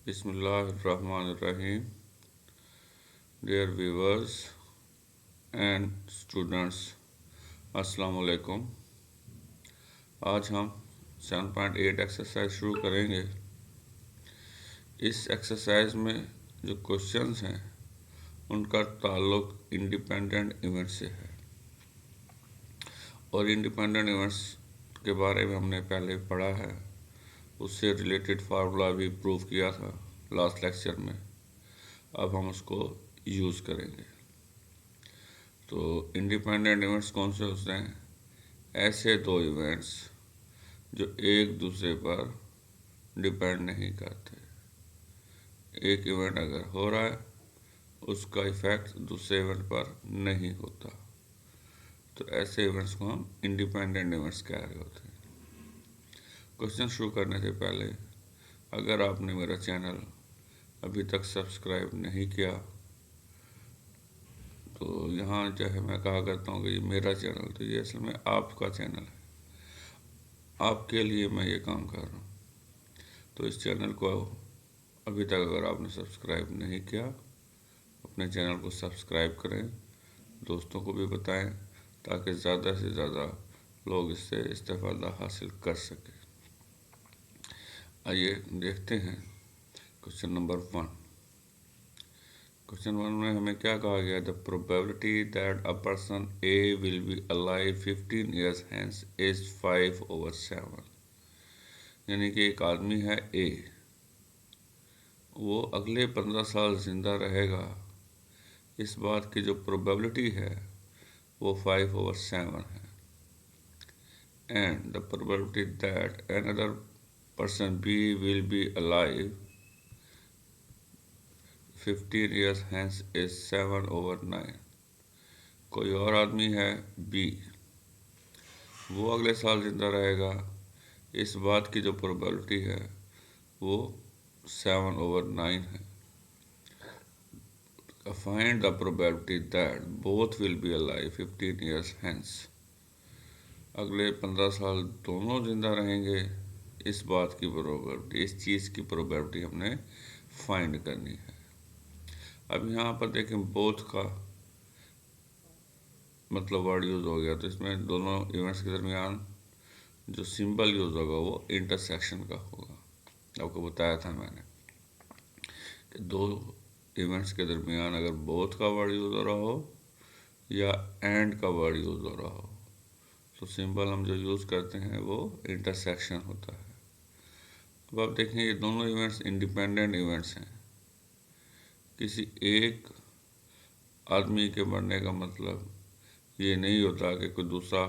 बिस्मिल्लाहिर्रहमानिर्रहीम। Dear viewers and students, अस्सलाम वालेकुम। आज हम 7.8 एक्सरसाइज शुरू करेंगे। इस एक्सरसाइज में जो क्वेश्चंस हैं उनका ताल्लुक इंडिपेंडेंट इवेंट से है और इंडिपेंडेंट इवेंट्स के बारे में हमने पहले पढ़ा है। उससे रिलेटेड फार्मूला भी प्रूव किया था लास्ट लेक्चर में। अब हम उसको यूज़ करेंगे। तो इंडिपेंडेंट इवेंट्स कौन से होते हैं? ऐसे दो इवेंट्स जो एक दूसरे पर डिपेंड नहीं करते। एक इवेंट अगर हो रहा है उसका इफेक्ट दूसरे इवेंट पर नहीं होता, तो ऐसे इवेंट्स को हम इंडिपेंडेंट इवेंट्स कह रहे होते हैं। क्वेश्चन शुरू करने से पहले अगर आपने मेरा चैनल अभी तक सब्सक्राइब नहीं किया तो यहाँ जो है मैं कहा करता हूँ कि ये मेरा चैनल, तो ये असल में आपका चैनल है। आपके लिए मैं ये काम कर रहा हूँ। तो इस चैनल को अभी तक अगर आपने सब्सक्राइब नहीं किया, अपने चैनल को सब्सक्राइब करें, दोस्तों को भी बताएं ताकि ज़्यादा से ज़्यादा लोग इससे इस्तेफ़ादा हासिल कर सकें। आइए देखते हैं क्वेश्चन नंबर 1। क्वेश्चन 1 में हमें क्या कहा गया? The probability that a person A will be alive 15 years hence is 5/7। यानी कि एक आदमी है ए, वो अगले 15 साल जिंदा रहेगा। इस बात की जो प्रोबेबिलिटी है वो 5/7 है। And the probability that another person B will be alive 15 years hence is 7/9। कोई और आदमी है बी, वो अगले साल जिंदा रहेगा। इस बात की जो प्रोबेबिलिटी है वो 7/9 है। Find the probability that both will be alive 15 years hence। अगले 15 साल दोनों जिंदा रहेंगे। इस बात की प्रोबेबिलिटी, इस चीज़ की प्रोबेबिलिटी हमने फाइंड करनी है। अब यहाँ पर देखें, बोथ का मतलब वर्ड यूज़ हो गया, तो इसमें दोनों इवेंट्स के दरमियान जो सिंबल यूज़ होगा वो इंटरसेक्शन का होगा। आपको बताया था मैंने कि दो इवेंट्स के दरमियान अगर बोथ का वर्ड यूज़ हो रहा हो या एंड का वर्ड यूज़ हो रहा हो तो सिंबल हम जो यूज़ करते हैं वो इंटरसेक्शन होता है। अब आप देखें, ये दोनों इवेंट्स इंडिपेंडेंट इवेंट्स हैं। किसी एक आदमी के मरने का मतलब ये नहीं होता कि कोई दूसरा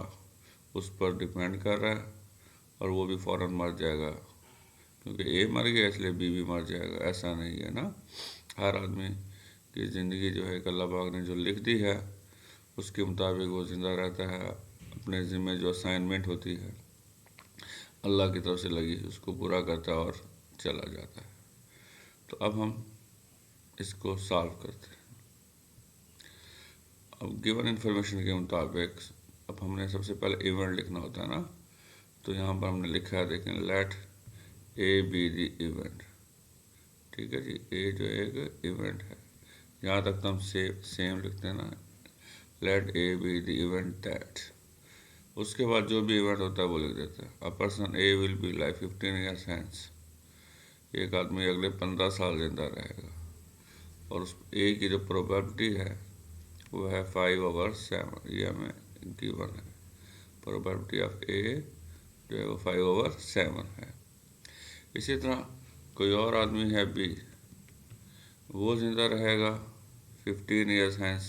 उस पर डिपेंड कर रहा है और वो भी फ़ौरन मर जाएगा, क्योंकि ए मर गया इसलिए बी भी मर जाएगा। ऐसा नहीं है ना। हर आदमी की ज़िंदगी जो है अल्लाह पाक ने जो लिख दी है उसके मुताबिक वो ज़िंदा रहता है। अपने ज़िम्मे जो असाइनमेंट होती है अल्लाह की तरफ से लगी, उसको पूरा करता है और चला जाता है। तो अब हम इसको सॉल्व करते हैं। अब गिवन इन्फॉर्मेशन के मुताबिक अब हमने सबसे पहले इवेंट लिखना होता है ना, तो यहाँ पर हमने लिखा है, देखें, let A be the event. ठीक है जी, ए जो एक इवेंट है। यहाँ तक तो हम सेम लिखते हैं ना, let A be the event that. उसके बाद जो भी इवेंट होता है वो लिख देते हैं। A person A will be live 15 years hence. एक आदमी अगले 15 साल जिंदा रहेगा और उस ए की जो प्रोबेबिलिटी है वो है 5/7। ये हमें गिवन है। प्रोबेबिलिटी ऑफ ए जो है वो 5/7 है। इसी तरह कोई और आदमी है बी, वो जिंदा रहेगा 15 ईयर्स हैंस,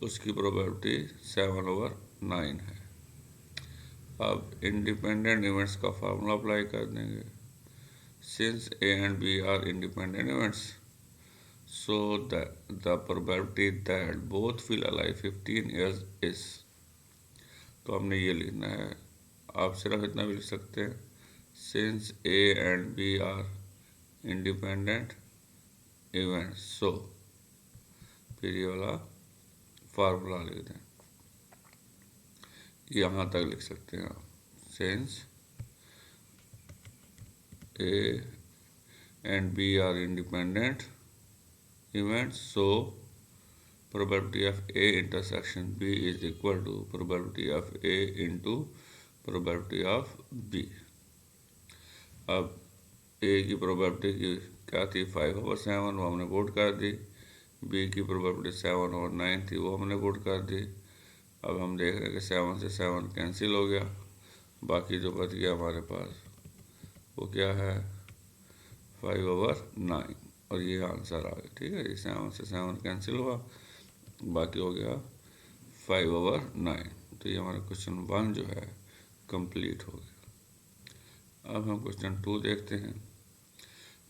उसकी प्रोबेबिलिटी 7/9 है। अब इंडिपेंडेंट इवेंट्स का फार्मूला अप्लाई कर देंगे। Since A and B are independent events, so that the probability that both will alive 15 years is, तो हमने ये लिखना है। आप सिर्फ इतना भी लिख सकते हैं, since A and B are independent events, so फिर ये वाला फार्मूला लिख दें। यहाँ तक लिख सकते हैं आप, since A and B are independent events, so probability of A intersection B is equal to probability of A into probability of B. अब A की प्रोबेबिलिटी की क्या थी 5/7, वो हमने पुट कर दी। B की प्रोबेबिलिटी 7/9 थी, वो हमने पुट कर दी। अब हम देख रहे हैं कि 7 से 7 कैंसिल हो गया, बाकी जो बच गया हमारे पास वो क्या है 5/9, और ये आंसर आ गया। ठीक है, 7 से 7 कैंसिल हुआ, बाकी हो गया 5/9। तो ये हमारा क्वेश्चन 1 जो है कंप्लीट हो गया। अब हम क्वेश्चन 2 देखते हैं।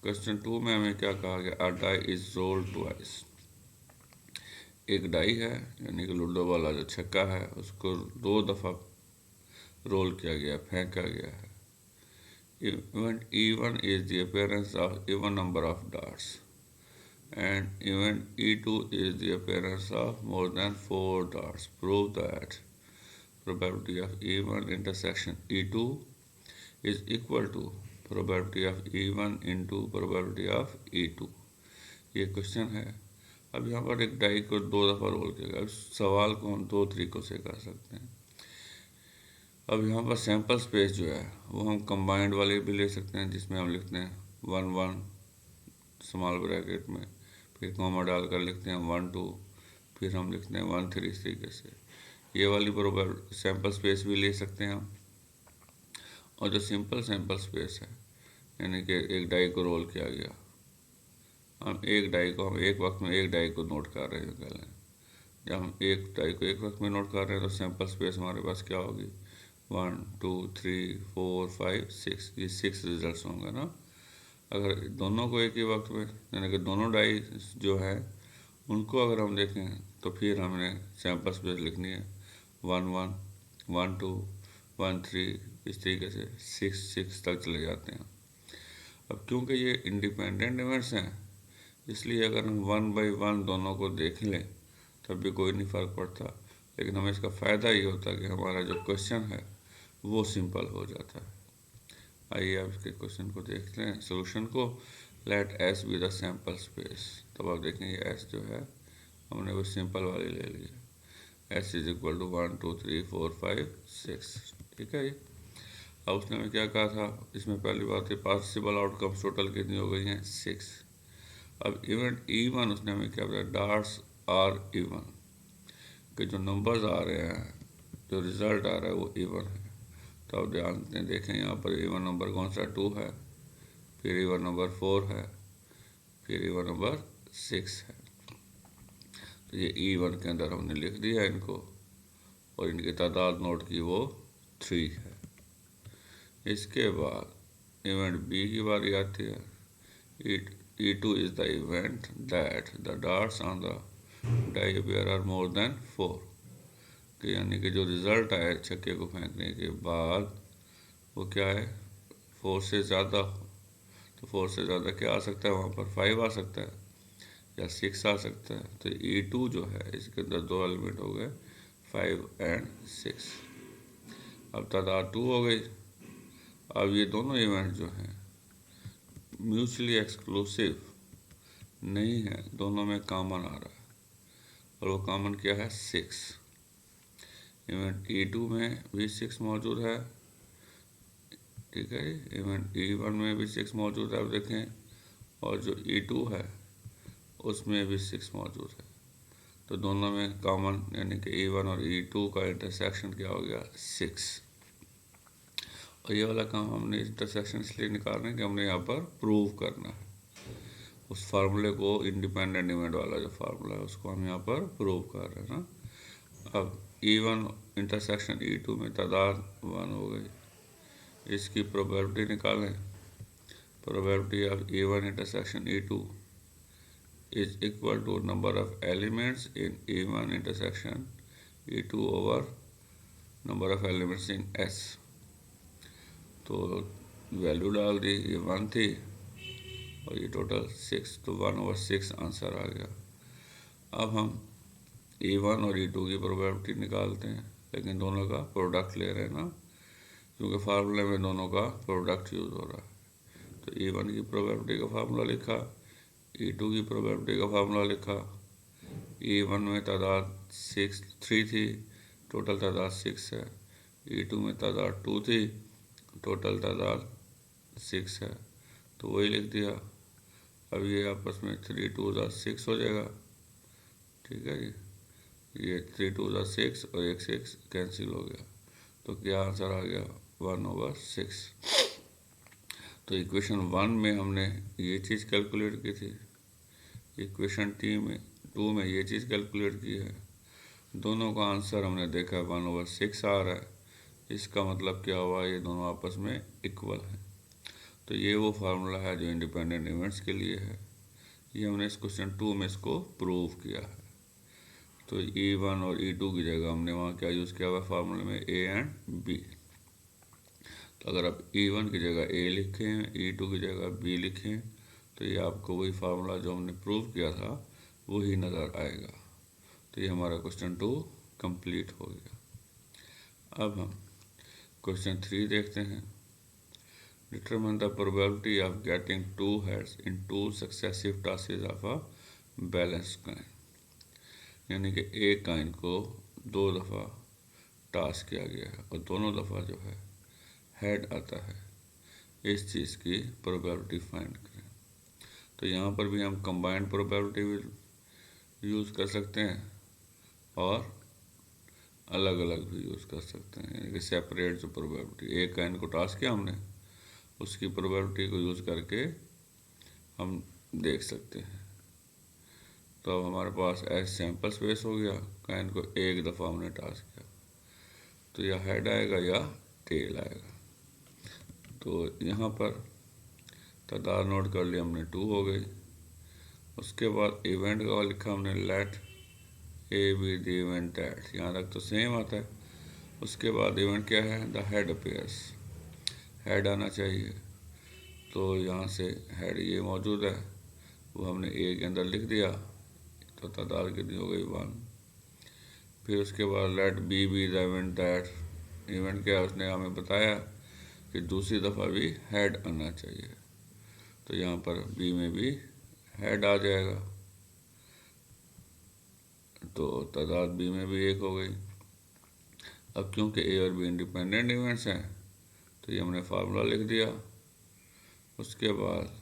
क्वेश्चन 2 में हमें क्या कहा गया, अ डाई इज रोल्ड ट्वाइस। एक डाई है यानी कि लूडो वाला जो छक्का है उसको 2 दफ़ा रोल किया गया, फेंका गया है। Event E1 is the appearance of even number of darts and event E2 is the appearance of more than 4 darts. Prove that probability of E1 intersection E2 is equal to probability of E1 into probability of E2। ये question है। अब यहाँ पर एक die को 2 दफ़ा role किया। अब सवाल को हम 2 तरीक़ों से कर सकते हैं। अब यहाँ पर सैम्पल स्पेस जो है वो हम कंबाइंड वाले भी ले सकते हैं, जिसमें हम लिखते हैं 1 1 स्मॉल ब्रैकेट में, फिर कॉमा डालकर लिखते हैं 1 2, फिर हम लिखते हैं 1 3। इस तरीके से ये वाली बराबर सैम्पल स्पेस भी ले सकते हैं हम। और जो सिंपल सैम्पल स्पेस है यानी कि एक डाई को रोल किया गया, हम एक वक्त में एक डाई को नोट कर रहे हैं। पहले जब हम एक डाई को एक वक्त में नोट कर रहे हैं तो सैम्पल स्पेस हमारे पास क्या होगी 1 2 3 4 5 6, ये 6 रिजल्ट होंगे ना। अगर दोनों को एक ही वक्त में यानी कि दोनों डाई जो है उनको अगर हम देखें तो फिर हमने सैम्पल स्पेस लिखनी है 1 1 1 2 1 3, इस तरीके से 6 6 तक चले जाते हैं। अब क्योंकि ये इंडिपेंडेंट इवेंट्स हैं इसलिए अगर हम 1 बाई 1 दोनों को देख लें तब भी कोई नहीं फ़र्क पड़ता, लेकिन हमें इसका फ़ायदा ये होता है कि हमारा जो क्वेश्चन है वो सिंपल हो जाता है। आइए आप इसके क्वेश्चन को देखते हैं, सोल्यूशन को। Let S be the sample space. तब आप देखेंगे एस जो है हमने वो सिंपल वाली ले लिया, एस इज इक्वल टू 1 2 3 4 5 6। ठीक है। ये अब उसने हमें क्या कहा था, इसमें पहली बात है पॉसिबल आउटकम्स टोटल कितनी हो गई हैं 6। अब इवेंट E1 उसने हमें क्या बताया, डार्ट्स आर इवन, कि जो नंबर्स आ रहे हैं जो रिज़ल्ट आ रहा है वो इवन है। तो अब ध्यान से देखें यहाँ पर इवन नंबर कौन सा 2 है, फिर इवन नंबर 4 है, फिर इवन नंबर 6 है। तो ये E1 के अंदर हमने लिख दिया इनको, और इनकी तादाद नोट की वो 3 है। इसके बाद इवेंट बी की बारी आती है। E2 is the event that the darts on the die appear are more than 4, कि यानी कि जो रिज़ल्ट आए छक्के को फेंकने के बाद वो क्या है 4 से ज़्यादा हो। तो 4 से ज़्यादा क्या आ सकता है वहाँ पर 5 आ सकता है या 6 आ सकता है। तो E2 जो है इसके अंदर 2 एलिमेंट हो गए 5 and 6। अब तादाद 2 हो गई। अब ये दोनों इवेंट जो हैं म्यूचुअली एक्सक्लूसिव नहीं है, दोनों में कॉमन आ रहा है, और वो कॉमन क्या है 6। इवेंट E2 में भी 6 मौजूद है। ठीक है, इवेंट E1 में भी 6 मौजूद है। अब देखें, और जो E2 है उसमें भी 6 मौजूद है। तो दोनों में कॉमन यानी कि E1 और E2 का इंटरसेक्शन क्या हो गया 6। और ये वाला काम हमने इंटरसेक्शन इसलिए निकाल रहे हैं कि हमने यहाँ पर प्रूव करना है उस फार्मूले को, इंडिपेंडेंट इवेंट वाला जो फार्मूला है उसको हम यहाँ पर प्रूव कर रहे हैं ना। अब E1 इंटरसेक्शन E2 में तादाद 1 हो गई, इसकी प्रोबेबिलिटी निकालें। Probability of E1 intersection E2 is equal to number of elements in E1 intersection E2 over number of elements in S। तो वैल्यू डाल दी, ये 1 थी और ये टोटल 6, तो 1/6 आंसर आ गया। अब हम E1 और E2 की प्रोबेबिलिटी निकालते हैं, लेकिन दोनों का प्रोडक्ट ले रहे हैं ना, क्योंकि फार्मूले में दोनों का प्रोडक्ट यूज़ हो रहा है। तो E1 की प्रोबेबिलिटी का फार्मूला लिखा, E2 की प्रोबेबिलिटी का फार्मूला लिखा। E1 में तादाद 3 थी, टोटल तादाद 6 है। E2 में तादाद 2 थी, टोटल तादाद 6 है, तो वही लिख दिया। अब ये आपस में 3 2 6 हो जाएगा, ठीक है जी। ये 3 2 6 और 1 6 कैंसिल हो गया, तो क्या आंसर आ गया 1/6। तो इक्वेशन 1 में हमने ये चीज़ कैलकुलेट की थी, इक्वेशन 2 में ये चीज़ कैलकुलेट की है। दोनों का आंसर हमने देखा 1/6 आ रहा है। इसका मतलब क्या हुआ, ये दोनों आपस में इक्वल हैं। तो ये वो फार्मूला है जो इंडिपेंडेंट इवेंट्स के लिए है। ये हमने इस क्वेश्चन 2 में इसको प्रूव किया है। तो E1 और E2 की जगह हमने वहाँ क्या यूज़ किया हुआ फार्मूले में, A एंड B। तो अगर आप E1 की जगह A लिखें, E2 की जगह B लिखें, तो ये आपको वही फार्मूला जो हमने प्रूव किया था वही नज़र आएगा। तो ये हमारा क्वेश्चन 2 कंप्लीट हो गया। अब हम क्वेश्चन 3 देखते हैं। Determine the probability of getting 2 heads in 2 successive tosses of a balance coin. यानी कि एक कॉइन को 2 दफ़ा टॉस किया गया है और दोनों दफ़ा जो है हेड आता है, इस चीज़ की प्रोबेबिलिटी फाइंड करें। तो यहाँ पर भी हम कंबाइंड प्रोबेबिलिटी यूज़ कर सकते हैं और अलग अलग भी यूज़ कर सकते हैं, यानी कि सेपरेट जो प्रोबेबिलिटी, एक कॉइन को टॉस किया हमने, उसकी प्रोबेबिलिटी को यूज़ करके हम देख सकते हैं। तो अब हमारे पास एस सैम्पल स्पेस हो गया, कॉइन को एक दफ़ा हमने टॉस किया, तो या हेड आएगा या टेल आएगा। तो यहाँ पर तादाद नोट कर लिया हमने, 2 हो गई। उसके बाद इवेंट का लिखा हमने, let A be the event that, यहाँ तक तो सेम आता है। उसके बाद इवेंट क्या है, द हेड अपीयर्स, हेड आना चाहिए। तो यहाँ से हेड ये मौजूद है, वो हमने ए के अंदर लिख दिया, तो तादाद कितनी हो गई 1। फिर उसके बाद let B be the event that, event क्या है उसने हमें बताया कि दूसरी दफ़ा भी हेड आना चाहिए, तो यहाँ पर बी में भी हेड आ जाएगा, तो तादाद बी में भी 1 हो गई। अब क्योंकि ए और बी इंडिपेंडेंट इवेंट्स हैं, तो ये हमने फार्मूला लिख दिया। उसके बाद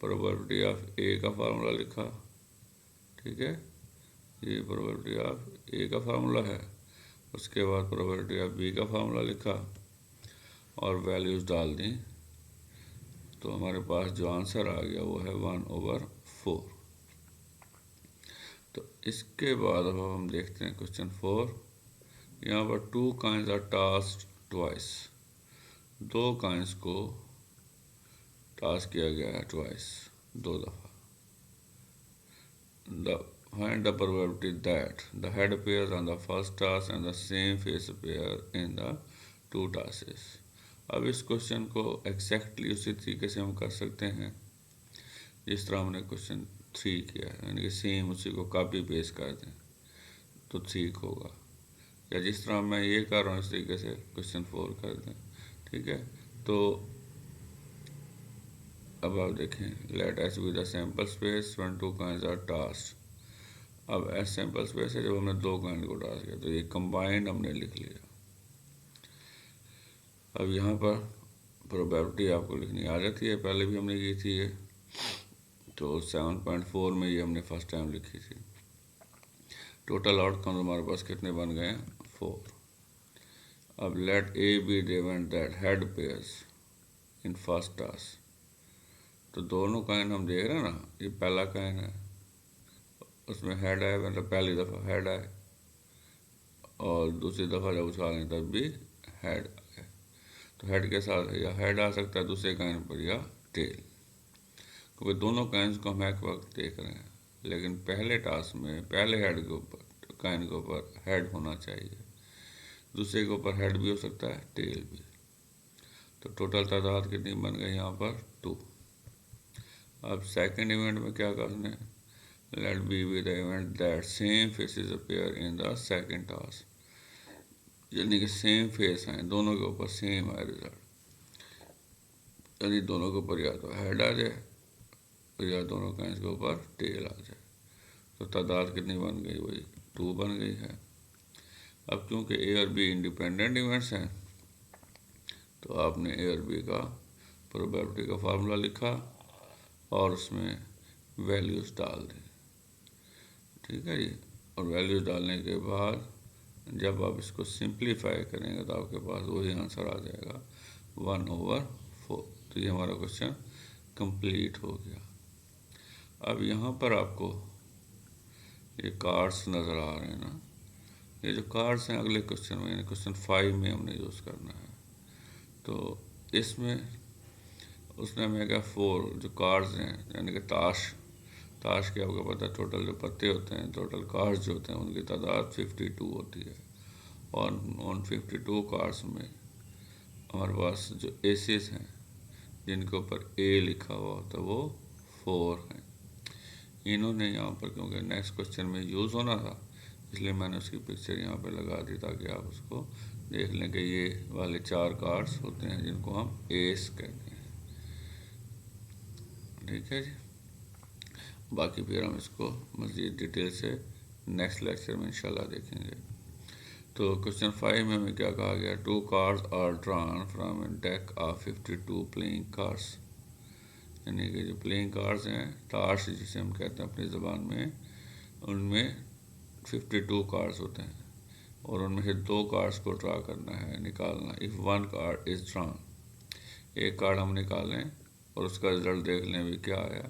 प्रोबेबिलिटी ऑफ ए का फार्मूला लिखा, ठीक है, ये प्रोबेबिलिटी ऑफ ए का फार्मूला है। उसके बाद प्रोबेबिलिटी ऑफ बी का फार्मूला लिखा और वैल्यूज़ डाल दी, तो हमारे पास जो आंसर आ गया वो है 1/4। तो इसके बाद अब हम देखते हैं क्वेश्चन 4। यहाँ पर 2 coins are tossed twice, 2 coins को टॉस किया गया है ट्वाइस, 2 दफ़ा। Find the probability that the head appears on the first toss and the same face appear in the 2 tosses। अब इस क्वेश्चन को एग्जैक्टली उसी तरीके से हम कर सकते हैं जिस तरह हमने क्वेश्चन 3 किया है, यानी कि सेम उसी को कॉपी पेस्ट कर दें तो ठीक होगा, या जिस तरह मैं ये कर रहा हूँ इस तरीके से क्वेश्चन 4 कर दें, ठीक है। तो अब आप देखें, let S be the sample space when 2 coins are tossed. अब एस सैम्पल स्पेस है जब हमने 2 कॉइन को टॉस किया, तो ये कंबाइंड हमने लिख लिया। अब यहाँ पर प्रोबेबिलिटी आपको लिखनी आ जाती है, पहले भी हमने की थी ये, तो 7.4 में ये हमने फर्स्ट टाइम लिखी थी। टोटल आउटकम हमारे पास कितने बन गए हैं, 4। अब let A be the event that heads appear in first toss, तो दोनों कॉइन हम देख रहे हैं ना, ये पहला कॉइन है, उसमें हेड आए, मतलब पहली दफ़ा हेड आए, और दूसरी दफ़ा जब उछालें तब भी हेड आए। तो हेड के साथ या हेड आ सकता है दूसरे कॉइन पर या टेल, क्योंकि दोनों कॉइन्स को हम एक वक्त देख रहे हैं, लेकिन पहले टॉस में पहले हेड के ऊपर, कॉइन के ऊपर हेड होना चाहिए, दूसरे के ऊपर हेड भी हो सकता है, टेल भी। तो टोटल तादाद कितनी बन गई यहाँ पर, 2। अब सेकंड इवेंट में क्या करना है, let B be the event that same faces appear in the second toss, यानी कि सेम फेस हैं, दोनों के ऊपर सेम है रिजल्ट। यानी दोनों के ऊपर या तो हेड आ जाए या दोनों का इसके ऊपर टेल आ जाए। तो तादाद कितनी बन गई, वही 2 बन गई है। अब क्योंकि ए और बी इंडिपेंडेंट इवेंट्स हैं तो आपने ए और बी का प्रोबेबिलिटी का फार्मूला लिखा और उसमें वैल्यूज़ डाल दी, ठीक है जी। और वैल्यूज़ डालने के बाद जब आप इसको सिंप्लीफाई करेंगे तो आपके पास वही आंसर आ जाएगा 1/4। तो ये हमारा क्वेश्चन कंप्लीट हो गया। अब यहाँ पर आपको ये कार्ड्स नज़र आ रहे हैं ना, ये जो कार्ड्स हैं अगले क्वेश्चन में यानी क्वेश्चन 5 में हमने यूज़ करना है। तो इसमें उसने हमें क्या 4 जो कार्ड्स हैं यानी कि ताश के आपको पता है टोटल जो पत्ते होते हैं, टोटल कार्ड्स जो होते हैं उनकी तादाद 52 होती है। और उन 52 कार्ड्स में हमारे पास जो एसेस हैं जिनके ऊपर ए लिखा हुआ होता है वो 4 हैं। इन्होंने यहाँ पर क्योंकि नेक्स्ट क्वेश्चन में यूज़ होना था इसलिए मैंने उसकी पिक्चर यहाँ पे लगा दी ताकि आप उसको देख लें कि ये वाले 4 कार्ड्स होते हैं जिनको हम एस कहते हैं, ठीक है जी। बाकी फिर हम इसको मज़ीद डिटेल से नेक्स्ट लेक्चर में इंशाल्लाह देखेंगे। तो क्वेश्चन 5 में हमें क्या कहा गया, 2 cards are drawn from a deck of 52 playing cards, यानी कि जो प्लेइंग कार्ड्स हैं ताश जिसे हम कहते हैं अपनी ज़बान में, उनमें 52 कार्ड्स होते हैं और उनमें से 2 कार्ड्स को ड्रा करना है, निकालना। इफ़ 1 कार्ड इज़ ड्रॉन, एक कार्ड हम निकालें और उसका रिजल्ट देख लें भी क्या आया,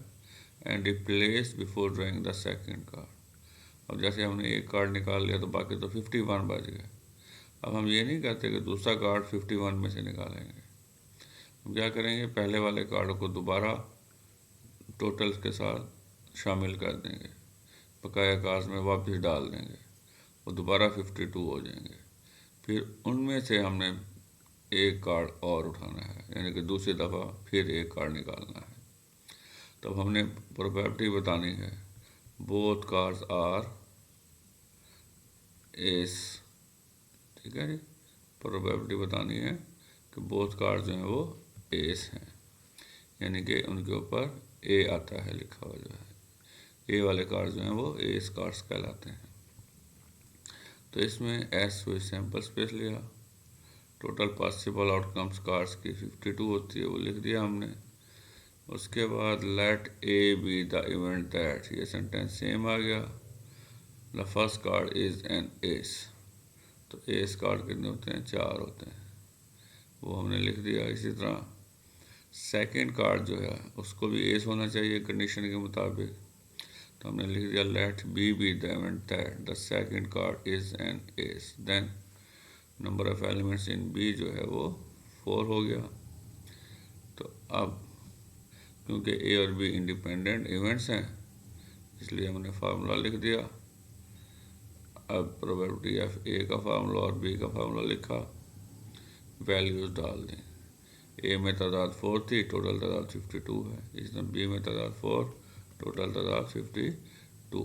and replace before drawing the second card. अब जैसे हमने एक कार्ड निकाल लिया तो बाकी तो 51 बच गए। अब हम ये नहीं कहते कि दूसरा कार्ड 51 में से निकालेंगे, हम क्या करेंगे पहले वाले कार्ड को दोबारा टोटल्स के साथ शामिल कर देंगे, बकाया कार्ड्स में वापस डाल देंगे और दोबारा 52 हो जाएंगे। फिर उनमें से हमने एक कार्ड और उठाना है यानी कि दूसरी दफ़ा फिर एक कार्ड निकालना है। तब हमने प्रोबेबिलिटी बतानी है बोथ कार्ड्स आर एस, ठीक है जी। प्रोबेबिलिटी बतानी है कि बोथ कार्ड्स जो हैं वो एस हैं, यानी कि उनके ऊपर ए आता है लिखा हुआ, जो है ए वाले कार्ड्स जो हैं वो एस कार्ड्स कहलाते हैं। तो इसमें एस कोई सैम्पल स्पेस लिया, टोटल पॉसिबल आउटकम्स कार्ड्स की 52 होती है वो लिख दिया हमने। उसके बाद let A be the event that, ये सेंटेंस सेम आ गया। The first card is an ace, तो एस कार्ड कितने होते हैं 4 होते हैं, वो हमने लिख दिया। इसी तरह सेकंड कार्ड जो है उसको भी एस होना चाहिए कंडीशन के मुताबिक, तो हमने लिख दिया let B be the event that the second card is an ace, then number of elements in B जो है वो 4 हो गया। तो अब क्योंकि ए और बी इंडिपेंडेंट इवेंट्स हैं इसलिए हमने फार्मूला लिख दिया। अब प्रोबेबिलिटी ऑफ ए का फार्मूला और बी का फार्मूला लिखा, वैल्यूज़ डाल दें। ए में तादाद 4 थी, टोटल तादाद 52 है। इसमें बी में तादाद 4, टोटल तादाद 52।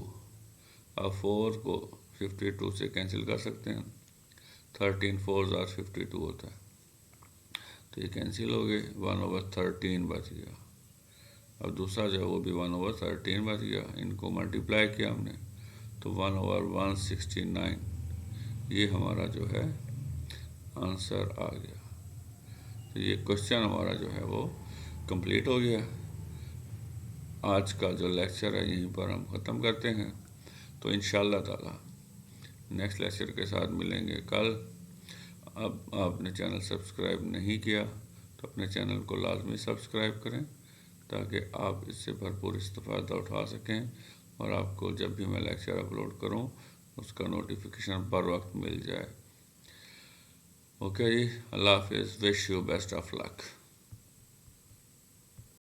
अब 4 को 52 से कैंसिल कर सकते हैं, 13 4 ज़ार 52 होता है, तो ये कैंसिल हो गए, 1/13 बच गया। अब दूसरा जो है वो भी 1/13 बच गया, इनको मल्टीप्लाई किया हमने तो 1/169 ये हमारा जो है आंसर आ गया। तो ये क्वेश्चन हमारा जो है वो कंप्लीट हो गया। आज का जो लेक्चर है यहीं पर हम ख़त्म करते हैं, तो इंशाअल्लाह ताला नेक्स्ट लेक्चर के साथ मिलेंगे कल। अब आपने चैनल सब्सक्राइब नहीं किया तो अपने चैनल को लाजमी सब्सक्राइब करें ताकि आप इससे भरपूर इस्तेफ़ादा उठा सकें और आपको जब भी मैं लेक्चर अपलोड करूं उसका नोटिफिकेशन बर वक्त मिल जाए। ओके जी, अल्लाह हाफिज़, wish you best of luck.